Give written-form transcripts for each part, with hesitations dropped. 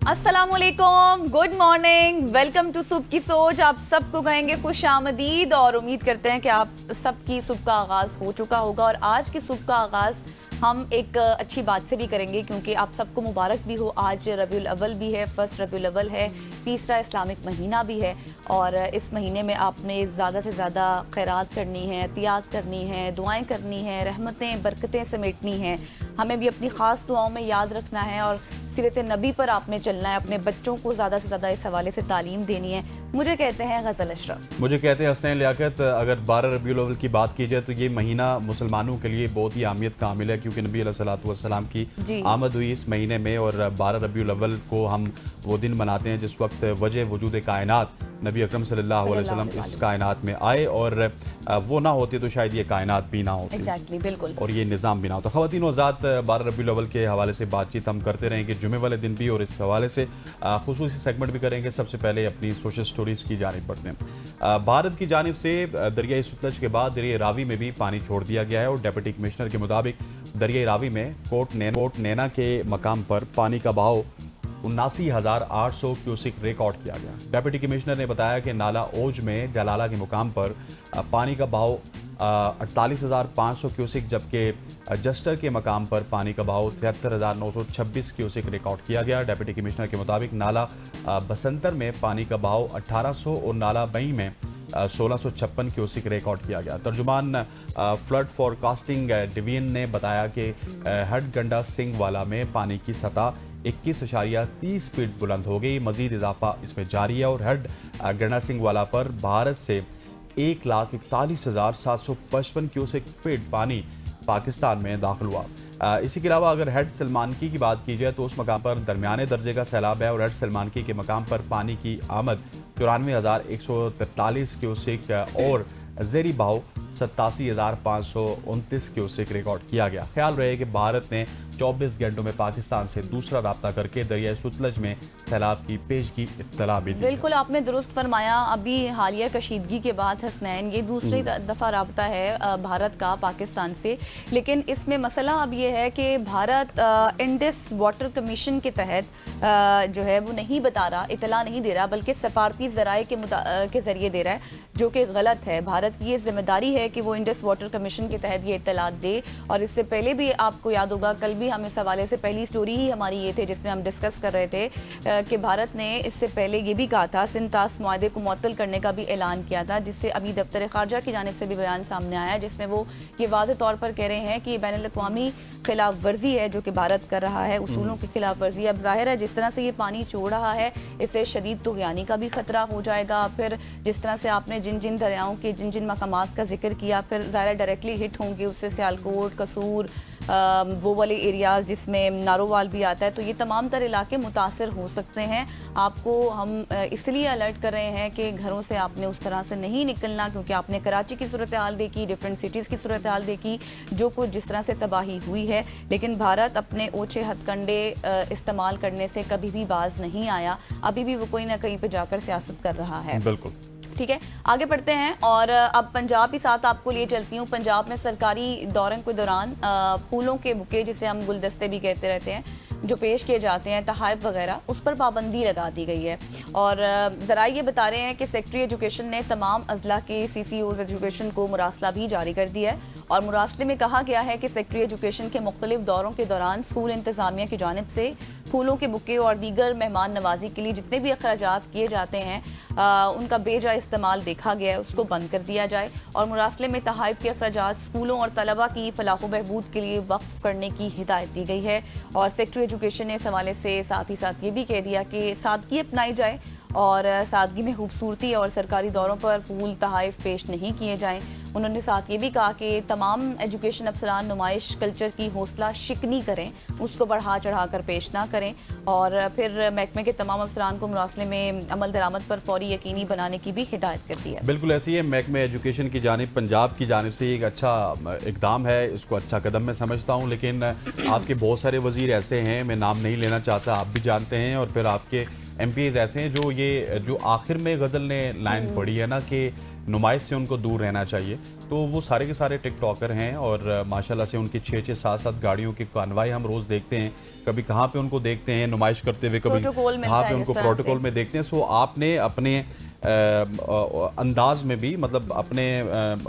अस्सलामुअलैकुम, good morning, welcome to सुबह की सोच। आप सबको कहेंगे खुश आमदीद और उम्मीद करते हैं कि आप सबकी सुबह का आगाज़ हो चुका होगा। और आज की सुबह का आगाज़ हम एक अच्छी बात से भी करेंगे क्योंकि आप सबको मुबारक भी हो। आज रबीउल अव्वल भी है, फर्स्ट रबीउल अव्वल है, तीसरा इस्लामिक महीना भी है और इस महीने में आपने ज़्यादा से ज़्यादा खैरात करनी है, एहतियात करनी है, दुआएं करनी हैं, रहमतें बरकतें समेटनी हैं। हमें भी अपनी ख़ास दुआओं में याद रखना है और सीरत नबी पर आपने चलना है। अपने बच्चों को ज़्यादा से ज़्यादा इस हवाले से तालीम देनी है। मुझे कहते हैं गज़ल अशरफ, मुझे कहते हैं हसनैन लियाकत। अगर 12 रबीउल अव्वल की बात की जाए तो ये महीना मुसलमानों के लिए बहुत ही अहमियत का हामिल है क्योंकि नबी अलैहिस्सलातु वस्सलाम की आमद हुई इस महीने में। और 12 रबीउल अव्वल को हम वो दिन मनाते हैं जिस वक्त वजह वजूद कायनात नबी अकरम सल्लल्लाहु अलैहि वसल्लम इस कायनात में आए और वो ना होती तो शायद ये कायनात भी ना होती। एग्जैक्टली, बिल्कुल, और ये निज़ाम भी ना होता। ख़वातीन व हज़रात, 12 रबीउल अव्वल के हवाले से बातचीत हम करते रहेंगे जुमे वाले दिन भी और इस हवाले से खुसूसी सेगमेंट भी करेंगे। सबसे पहले अपनी सोशल स्टोरीज़ की जानिब बढ़ते हैं। भारत की जानिब से दरियाई सतलज के बाद दरियाई रावी में भी पानी छोड़ दिया गया है और डिप्टी कमिश्नर के मुताबिक दरियाई रावी में कोट नैना के मकाम पर पानी का बहाव 79,800 क्यूसिक रिकॉर्ड किया गया। डिप्टी कमिश्नर ने बताया कि नाला ओज में जलाला के मुकाम पर पानी का बहाव 48,500 क्यूसिक, जबकि जस्टर के मकाम पर पानी का बहाव 73,926 क्यूसिक रिकॉर्ड किया गया। डिप्टी कमिश्नर के मुताबिक नाला बसंतर में पानी का बहाव 1800 और नाला बई में 1656 क्यूसिक रिकॉर्ड किया गया। तर्जुमान फ्लड फॉरकास्टिंग डिवीजन ने बताया कि हड गंडा सिंह वाला में पानी की सतह 21.30 फीट बुलंद हो गई। मजीद इजाफा इसमें जारी है और हड गंडा सिंह वाला पर भारत से 1,41,755 क्यूसिक फीट पानी पाकिस्तान में दाखिल हुआ। इसी के अलावा अगर हेड सलमानकी की बात की जाए तो उस मकाम पर दरमियाने दर्जे का सैलाब है और हेड सलमानकी के मकाम पर पानी की आमद 94,143 क्यूसिक और ज़ेरी बहाव 87,529 क्यूसिक रिकॉर्ड किया गया। ख्याल रहे कि भारत ने 24 घंटों में पाकिस्तान से दूसरा राब्ता करके दरियाई सतलज में सैलाब की पेशगी इत्तला भी दी। बिल्कुल, आपने दुरुस्त फरमाया। अभी हालिया कशीदगी के बाद हसनैन ये दूसरी दफ़ा राब्ता है भारत का पाकिस्तान से। लेकिन इसमें मसला अब ये है कि भारत इंडस वाटर कमीशन के तहत जो है वो नहीं बता रहा, इतला नहीं दे रहा, बल्कि सफारती ज़राए के ज़रिए दे रहा है, जो कि गलत है। भारत की ये जिम्मेदारी है कि वो इंडस वाटर कमीशन के तहत ये इतलात दे। और इससे पहले भी आपको याद होगा, कल भी हम इस हवाले से पहली स्टोरी ही हमारी ये थे जिसमें हम डिस्कस कर रहे थे कि भारत ने इससे पहले ये भी कहा था, सिंतास मुआहदे को मुअत्तल करने का भी ऐलान किया था, जिससे अभी दफ्तर खारजा की जानिब से भी बयान सामने आया है जिसमें वो ये वाज़े तौर पर कह रहे हैं कि ये बैनुल-अक़वामी खिलाफ वर्जी है जो कि भारत कर रहा है, उसूलों की खिलाफ वर्जी। अब जाहिर है जिस तरह से ये पानी छोड़ रहा है इससे शदीद तुग़यानी का भी खतरा हो जाएगा। फिर जिस तरह से आपने जिन जिन दरियाओं के जिन जिन मकामात का जिक्र किया, फिर ज़ाहिर डायरेक्टली हिट होंगे उससे सियालकोट, कसूर, वो वाले एरियाज़ जिसमें नारोवाल भी आता है, तो ये तमाम तर इलाके मुतासर हो सकते हैं। आपको हम इसलिए अलर्ट कर रहे हैं कि घरों से आपने उस तरह से नहीं निकलना क्योंकि आपने कराची की सूरत हाल देखी, डिफरेंट सिटीज़ की सूरत हाल देखी, जो कुछ जिस तरह से तबाही हुई है। लेकिन भारत अपने ओछे हथकंडे इस्तेमाल करने से कभी भी बाज नहीं आया। अभी भी वो कोई ना कहीं पर जाकर सियासत कर रहा है। बिल्कुल ठीक है, आगे बढ़ते हैं और अब पंजाब के साथ आपको लिए चलती हूँ। पंजाब में सरकारी दौरे के दौरान फूलों के बुके, जिसे हम गुलदस्ते भी कहते रहते हैं, जो पेश किए जाते हैं, तहाइफ वगैरह, उस पर पाबंदी लगा दी गई है। और ज़रा ये बता रहे हैं कि सेक्रेटरी एजुकेशन ने तमाम अजला के CCOs एजुकेशन को मुरासला भी जारी कर दिया है और मुरासले में कहा गया है कि सेक्रेटरी एजुकेशन के मुख्तलिफ दौरों के दौरान स्कूल इंतज़ामिया की जानिब से फूलों के बुके और दीगर मेहमान नवाजी के लिए जितने भी अखराजात किए जाते हैं उनका बेजा इस्तेमाल देखा गया है, उसको बंद कर दिया जाए। और मुरासले में तहाइफ के अखराजात स्कूलों और तलबा की फलाह व बहबूद के लिए वक्फ करने की हिदायत दी गई है। और सेक्रेटरी एजुकेशन ने इस हवाले से साथ ही साथ ये भी कह दिया कि सादगी अपनाई जाए और सादगी में खूबसूरती और सरकारी दौरों पर फूल तहाइफ पेश नहीं किए जाएँ। उन्होंने साथ ये भी कहा कि तमाम एजुकेशन अफसरान नुमाइश कल्चर की हौसला शिकनी करें, उसको बढ़ा चढ़ा कर पेश ना करें। और फिर महकमे के तमाम अफसरान को मुरासले में अमल दरामद पर फौरी यकीनी बनाने की भी हिदायत कर दी है। बिल्कुल ऐसी है। महकमे एजुकेशन की जानिब पंजाब की जानिब से एक अच्छा इकदाम है, इसको अच्छा कदम मैं समझता हूँ। लेकिन आपके बहुत सारे वज़ीर ऐसे हैं, मैं नाम नहीं लेना चाहता, आप भी जानते हैं, और फिर आपके MPs ऐसे हैं जो आखिर में गज़ल ने लाइन पढ़ी है ना कि नुमाइश से उनको दूर रहना चाहिए। तो वो सारे के सारे टिकटॉकर हैं और माशाल्लाह से उनकी 6-6 7-7 गाड़ियों के कॉन्वॉय हम रोज़ देखते हैं। कभी कहाँ पे उनको देखते हैं नुमाइश करते हुए, कभी प्रोटोकॉल मिलता कहाँ है पे जिस उनको तरह प्रोटोकॉल से। में देखते हैं। सो आपने अपने अंदाज में भी मतलब अपने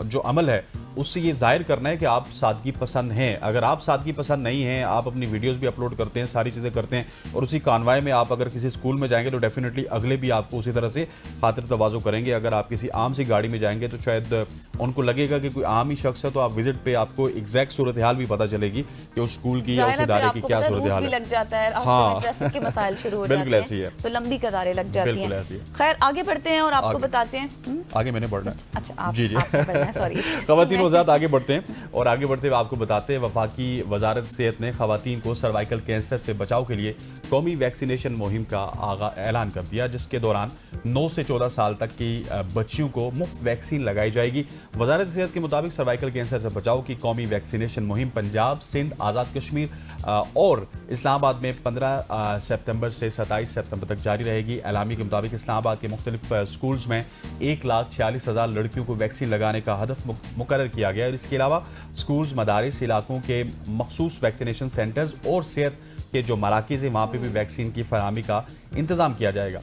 जो अमल है उससे ये जाहिर करना है कि आप सादगी पसंद हैं। अगर आप सादगी पसंद नहीं हैं, आप अपनी वीडियोस भी अपलोड करते हैं, सारी चीज़ें करते हैं और उसी कॉन्वॉय में आप अगर किसी स्कूल में जाएंगे तो डेफिनेटली अगले भी आपको उसी तरह से खातिर तवाज़ो करेंगे। अगर आप किसी आम सी गाड़ी में जाएंगे तो शायद उनको लगेगा कि कोई आम ही शख्स है, तो आप विजिट पे आपको एग्जैक्ट सूरत हाल भी पता चलेगी कि उस स्कूल की या उस इदारे की क्या सूरत हाल है। लग जाता है, हाँ। ट्रैफिक के मसाइल शुरू हो बिल्कुल जाते ऐसी है। हैं, तो लंबी कतारें लग जाती बिल्कुल हैं। ऐसी है। खैर आगे बढ़ते हैं और आपको आगे। बताते हैं। आगे मैंने बढ़ना है। अच्छा आप जी जी आपको बढ़ना है, सॉरी। ख़वातीन वज़ारत आगे बढ़ते हैं और आगे बढ़ते हुए आपको बताते हैं वफाकी वजारत सेहत ने ख़वातीन को सर्वाइकल कैंसर से बचाव के लिए कौमी वैक्सीनेशन मुहिम का ऐलान कर दिया, जिसके दौरान 9 से 14 साल तक की बच्चियों को मुफ्त वैक्सीन लगाई जाएगी। वजारत सेहत के मुताबिक सर्वाइकल कैंसर से बचाव की कौमी वैक्सीनेशन मुहिम पंजाब, सिंध, आज़ाद कश्मीर और इस्लामाबाद में 15 सितंबर से 27 सितंबर तक जारी रहेगी। एलामी के मुताबिक इस्लामाबाद के मुख्तलिफ स्कूल्स में 1,46,000 लड़कियों को वैक्सीन लगाने का हदफ मुकर्रर किया गया है। इसके अलावा स्कूल्स, मदारिस, इलाकों के मखसूस वैक्सीनेशन सेंटर्स और सेहत के जो मराकज़ हैं वहाँ पे भी वैक्सीन की फराहमी का इंतज़ाम किया जाएगा।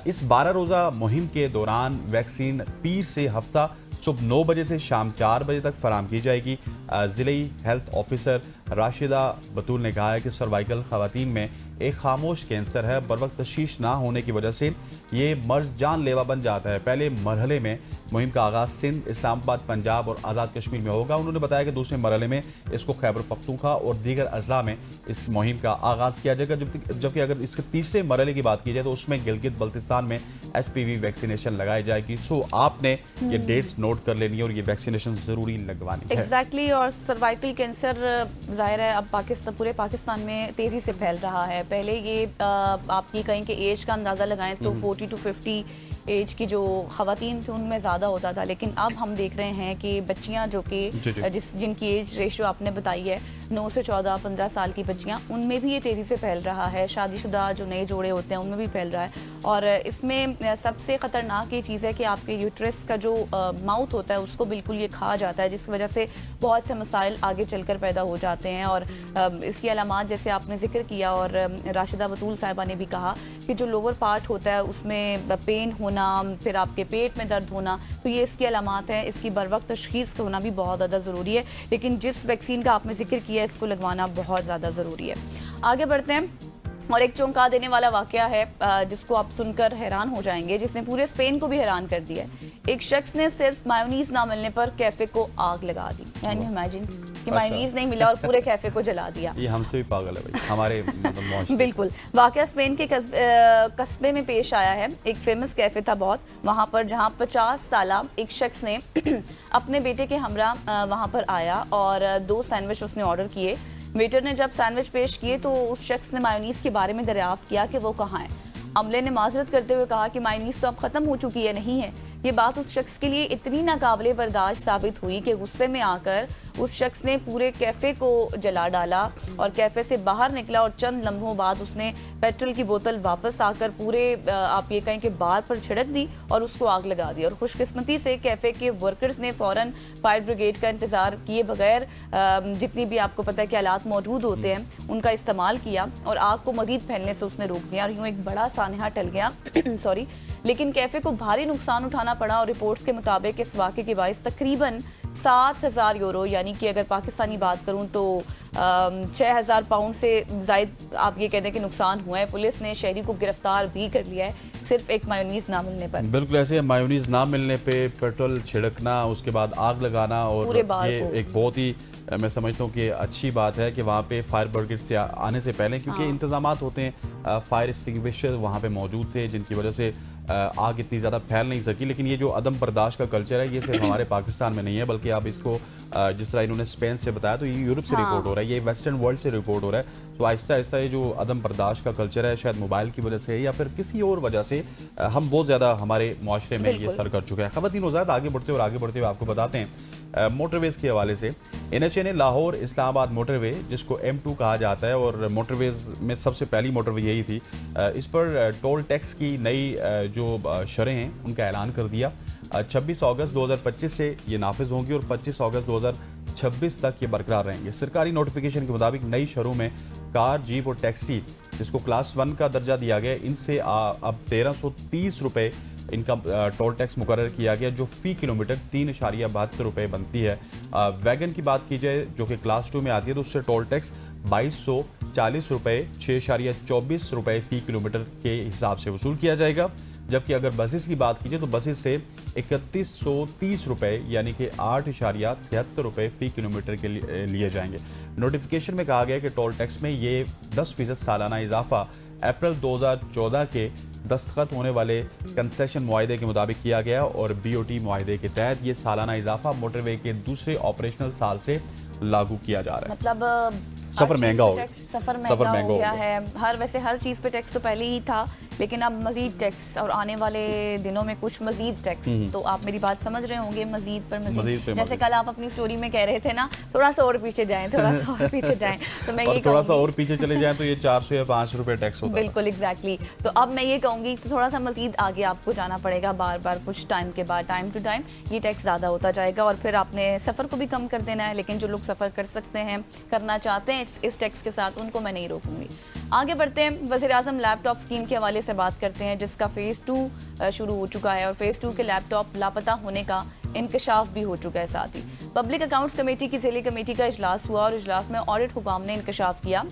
इस 12 रोज़ा मुहिम के दौरान वैक्सीन पीर से हफ्ता सुबह 9 बजे से शाम 4 बजे तक फराहम की जाएगी। ज़िले हेल्थ ऑफिसर राशिदा बतूल ने कहा है कि सर्वाइकल ख़वातीन में एक खामोश कैंसर है, बर वक्त तशखीस ना होने की वजह से ये मर्ज जानलेवा बन जाता है। पहले मरहले में मुहिम का आगाज़ सिंध, इस्लामाबाद, पंजाब और आज़ाद कश्मीर में होगा। उन्होंने बताया कि दूसरे मरहले में इसको खैबर पख्तूनख्वा और दीगर अजला में इस मुहिम का आगाज़ किया जाएगा। जबकि अगर इसके तीसरे मरहले की बात की जाए तो उसमें गिलगित बल्तिस्तान में HPV वैक्सीनेशन लगाई जाएगी। सो आपने ये डेट्स नोट कर लेनी है और ये वैक्सीनेशन ज़रूरी लगवानी है। एग्जैक्टली और सर्वाइकल कैंसर जाहिर है अब पूरे पाकिस्तान में तेज़ी से फैल रहा है। पहले ये आप ये कहें कि एज का अंदाज़ा लगाएं तो 40 to 50 एज की जो ख़वातीन थी उनमें ज़्यादा होता था, लेकिन अब हम देख रहे हैं कि बच्चियां जो कि जिनकी एज रेशो आपने बताई है 9 से 14-15 साल की बच्चियां, उनमें भी ये तेज़ी से फैल रहा है। शादीशुदा जो नए जोड़े होते हैं उनमें भी फैल रहा है और इसमें सबसे ख़तरनाक ये चीज़ है कि आपके यूट्रस का जो माउथ होता है उसको बिल्कुल ये खा जाता है, जिसकी वजह से बहुत से मसाइल आगे चलकर पैदा हो जाते हैं। और इसकी अलामात जैसे आपने जिक्र किया और राशिदा बतूल साहिबा ने भी कहा कि जो लोअर पार्ट होता है उसमें पेन होना, फिर आपके पेट में दर्द होना, तो ये इसकी अलामात हैं। इसकी बर वक्त तशखीस होना भी बहुत ज़्यादा ज़रूरी है, लेकिन जिस वैक्सीन का आपने जिक्र किया इसको लगवाना बहुत ज़्यादा ज़रूरी है। आगे बढ़ते हैं और एक चौंका देने वाला वाकया है जिसको आप सुनकर हैरान हो जाएंगे, जिसने पूरे स्पेन को भी हैरान कर दिया है। एक शख्स ने सिर्फ मायोनीज ना मिलने पर कैफे को आग लगा दी। यानी इमेजिन कि मायोनीज नहीं मिला और पूरे कैफे को जला दिया। ये हमसे भी पागल है भाई, हमारे मतलब बिल्कुल। वाकया स्पेन के कस्बे में पेश आया है। एक फेमस कैफे था बहुत वहाँ पर, जहाँ 50 साला एक शख्स ने अपने बेटे के हमरा वहाँ पर आया और 2 सैंडविच उसने ऑर्डर किए। वेटर ने जब सैंडविच पेश किए तो उस शख्स ने मायोनीज़ के बारे में दरियाफ्त किया कि वो कहाँ है। अमले ने माजरत करते हुए कहा कि मायोनीज़ तो अब ख़त्म हो चुकी है, नहीं है। ये बात उस शख्स के लिए इतनी नाकाबिले बर्दाश्त साबित हुई कि गुस्से में आकर उस शख्स ने पूरे कैफ़े को जला डाला और कैफ़े से बाहर निकला और चंद लम्हों बाद उसने पेट्रोल की बोतल वापस आकर पूरे आप ये कहें कि बार पर छिड़क दी और उसको आग लगा दी। और खुशकिस्मती से कैफ़े के वर्कर्स ने फ़ौरन फायर ब्रिगेड का इंतज़ार किए बगैर जितनी भी आपको पता है कि आलात मौजूद होते हैं उनका इस्तेमाल किया और आग को मज़ीद फैलने से उसने रोक दिया और यूँ एक बड़ा सानहा टल गया। सॉरी, लेकिन कैफ़े को भारी नुकसान उठाना पड़ा और रिपोर्ट्स के मुताबिक इस वाक़े के बाइस तकरीबन 7,000 यूरो, यानी कि अगर पाकिस्तानी बात करूं तो 6,000 पाउंड से ज़ायद आप ये कहते हैं कि नुकसान हुआ है। पुलिस ने शहरी को गिरफ्तार भी कर लिया है सिर्फ एक मायोनीज़ ना मिलने पर। बिल्कुल ऐसे, मायोनीज़ ना मिलने पे पेट्रोल छिड़कना, उसके बाद आग लगाना और ये एक बहुत ही मैं समझता हूँ कि अच्छी बात है कि वहाँ पे फायर ब्रिगेड से आने से पहले, क्योंकि इंतजामात होते हैं, फायर एक्सटिंग्विशर वहाँ पे मौजूद थे जिनकी वजह से आग इतनी ज़्यादा फैल नहीं सकी। लेकिन ये जो अदम बर्दाश्त का कल्चर है ये सिर्फ हमारे पाकिस्तान में नहीं है, बल्कि आप इसको जिस तरह इन्होंने स्पेन से बताया तो ये यूरोप से रिपोर्ट हो रहा है, ये वेस्टर्न वर्ल्ड से रिपोर्ट हो रहा है। तो आहिस्ता आहिस्ता ये जो अदम बर्दाश्त का कल्चर है शायद मोबाइल की वजह से या फिर किसी और वजह से हम बहुत ज़्यादा हमारे माशरे में ये सर कर चुका है। ख़वातीन वज़ारत आगे बढ़ते हुए आपको बताते हैं मोटरवेज़ के हवाले से। NHA ने लाहौर इस्लामाबाद मोटरवे, जिसको M2 कहा जाता है और मोटरवेज़ में सबसे पहली मोटरवे यही थी, इस पर टोल टैक्स की नई जो शरें हैं उनका ऐलान कर दिया। 26 अगस्त 2025 से ये नाफिज होंगी और 25 अगस्त 2026 तक ये बरकरार रहेंगे। सरकारी नोटिफिकेशन के मुताबिक नई शहरों में कार, जीप और टैक्सी, जिसको क्लास 1 का दर्जा दिया गया, इनसे अब 1330 रुपये इनका टोल टैक्स मुकर्रर किया गया, जो फ़ी किलोमीटर 3.72 रुपये बनती है। वैगन की बात की जाए जो कि क्लास 2 में आती है, तो उससे टोल टैक्स 2240 रुपये 6.24 रुपये फ़ी किलोमीटर के हिसाब से वसूल किया जाएगा। जबकि अगर बसेस की बात कीजिए तो बसेस से 3130 रुपये यानी कि 8.73 रुपये फ़ी किलोमीटर के लिए जाएंगे। नोटिफिकेशन में कहा गया कि टोल टैक्स में ये 10% सालाना इजाफा अप्रैल 2014 के दस्तखत होने वाले कंसेशन मुआहदे के मुताबिक किया गया और BOT मुआहदे के तहत ये सालाना इजाफा मोटरवे के दूसरे ऑपरेशनल साल से लागू किया जा रहा है। मतलब सफ़र महंगा हो गया, सफ़र महंगा हो गया है। वैसे हर चीज़ पे टैक्स तो पहले ही था, लेकिन अब मज़ीद टैक्स और आने वाले दिनों में कुछ मज़ीद टैक्स। तो आप मेरी बात समझ रहे होंगे, मज़ीद पर मज़ीद। जैसे कल आप अपनी स्टोरी में कह रहे थे ना, थोड़ा सा और पीछे जाएं, थोड़ा सा और पीछे जाएं, तो मैं ये थोड़ा सा और पीछे चले जाएं तो ये 400 या 500 रुपये टैक्स होता है। बिल्कुल एग्जैक्टली। तो अब मैं ये कहूँगी कि थोड़ा सा मज़ीद आगे आपको जाना पड़ेगा, बार बार कुछ टाइम के बाद, टाइम टू टाइम ये टैक्स ज़्यादा होता जाएगा और फिर आपने सफ़र को भी कम कर देना है। लेकिन जो लोग सफ़र कर सकते हैं, करना चाहते हैं इस टैक्स के साथ, उनको मैं नहीं रोकूंगी। आगे बढ़ते हैं, वज़ीर-ए-आज़म लैपटॉप स्कीम के हवाले से बात करते हैं, जिसका फ़ेज़ 2 शुरू हो चुका है और फ़ेज़ 2 के लैपटॉप लापता होने का इंकशाफ भी हो चुका है। साथ ही पब्लिक अकाउंट्स कमेटी की ज़िले कमेटी का इजलास हुआ और इजलास में ऑडिट हुकाम ने इंकशाफ किया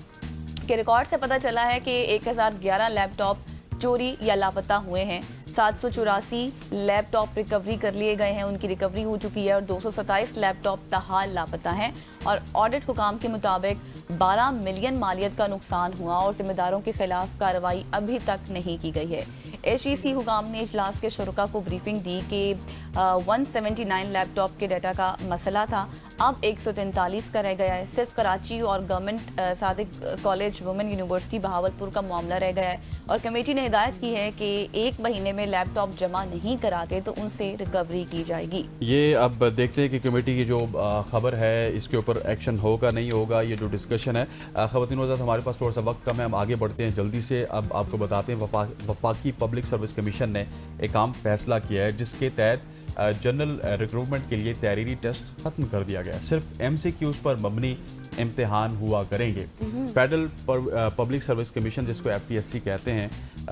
कि रिकॉर्ड से पता चला है कि 1011 लैपटॉप चोरी या लापता हुए हैं। 784 लैपटॉप रिकवरी कर लिए गए हैं, उनकी रिकवरी हो चुकी है और 227 लैपटॉप ताहाल लापता हैं। और ऑडिट हुकाम के मुताबिक 12 मिलियन मालियत का नुकसान हुआ और जिम्मेदारों के खिलाफ कार्रवाई अभी तक नहीं की गई है। HEC हुकाम ने इजलास के शुरका को ब्रीफिंग दी कि 179 लैपटॉप के डाटा का मसला था, अब 143 का रह गया है। सिर्फ कराची और government Sadiq college women university Bahawalpur का मामला रह गया है और कमेटी ने हिदायत की है कि 1 महीने में लैपटॉप जमा नहीं कराते तो उनसे रिकवरी की जाएगी। ये अब देखते हैं कि कमेटी की जो खबर है इसके ऊपर एक्शन होगा नहीं होगा, ये जो डिस्कशन है। ख़वातीन वज़ात, हमारे पास थोड़ा सा वक्त कम है, हम आगे बढ़ते हैं जल्दी से। अब आपको बताते हैं वफाकी पब्लिक सर्विस कमीशन ने एक अहम फैसला किया है, जिसके तहत जनरल रिक्रूटमेंट के लिए तहरीरी टेस्ट ख़त्म कर दिया गया है। सिर्फ MCQs पर मबनी इम्तिहान हुआ करेंगे। फेडरल पब्लिक सर्विस कमीशन, जिसको FPSC कहते हैं,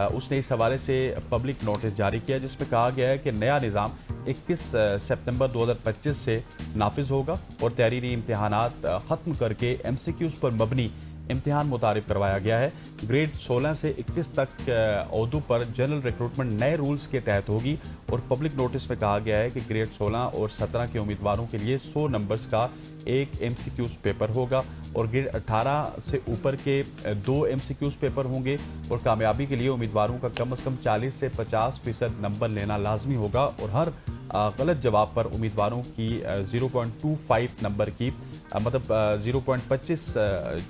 उसने इस हवाले से पब्लिक नोटिस जारी किया, जिसमें कहा गया है कि नया निज़ाम 21 सितंबर 2025 से नाफिज होगा और तहरीरी इम्तिहानात ख़त्म करके MCQs पर मबनी इम्तिहान मुतारिफ करवाया गया है। ग्रेड 16 से 21 तक उर्दू पर जनरल रिक्रूटमेंट नए रूल्स के तहत होगी और पब्लिक नोटिस में कहा गया है कि ग्रेड 16 और 17 के उम्मीदवारों के लिए 100 नंबर्स का एक MCQs पेपर होगा और ग्रेड 18 से ऊपर के 2 MCQs पेपर होंगे और कामयाबी के लिए उम्मीदवारों का कम से कम 40 से 50% नंबर लेना लाजमी होगा और हर गलत जवाब पर उम्मीदवारों की 0.25 नंबर की मतलब 0.25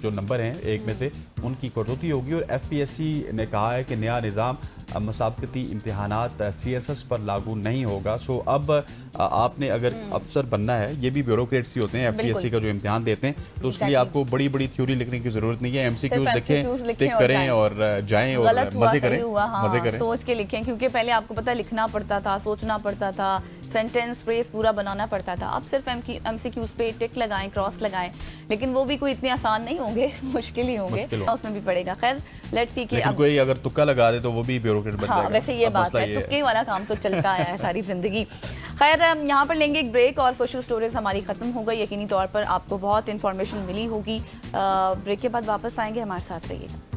जो नंबर हैं एक में से उनकी कटौती होगी। और FPSC ने कहा है कि नया निज़ाम मुसाबकती इम्तिहानात CSS पर लागू नहीं होगा। सो अब आपने अगर अफसर बनना है, ये भी ब्यूरोक्रेट्स ही होते हैं FPSC का जो इम्तिहान देते हैं, तो उसके लिए आपको बड़ी बड़ी थ्योरी लिखने की ज़रूरत नहीं है। MCQs लिखें, टिक करें और जाएं और मज़े करें, मज़े करें, सोच के लिखें, क्योंकि पहले आपको पता लिखना पड़ता था, सोचना पड़ता था, सेंटेंस फ्रेज पूरा बनाना पड़ता था। अब सिर्फ MCQs पे टिक लगाएं, क्रॉस लगाएं, लेकिन वो भी कोई इतने आसान नहीं होंगे, मुश्किल ही होंगे, उसमें भी पड़ेगा। खैर लेट्स सी कि अब कोई अगर तुक्का लगा दे तो वो भी ब्यूरोक्रेट बन जाएगा। वैसे ये बात है, तुक्के वाला काम तो चलता आया है सारी जिंदगी। खैर यहाँ पर लेंगे एक ब्रेक और सोशल स्टोरीज हमारी खत्म हो गई। यकीनी तौर पर आपको बहुत इन्फॉर्मेशन मिली होगी। ब्रेक के बाद वापस आएंगे, हमारे साथ रहिएगा।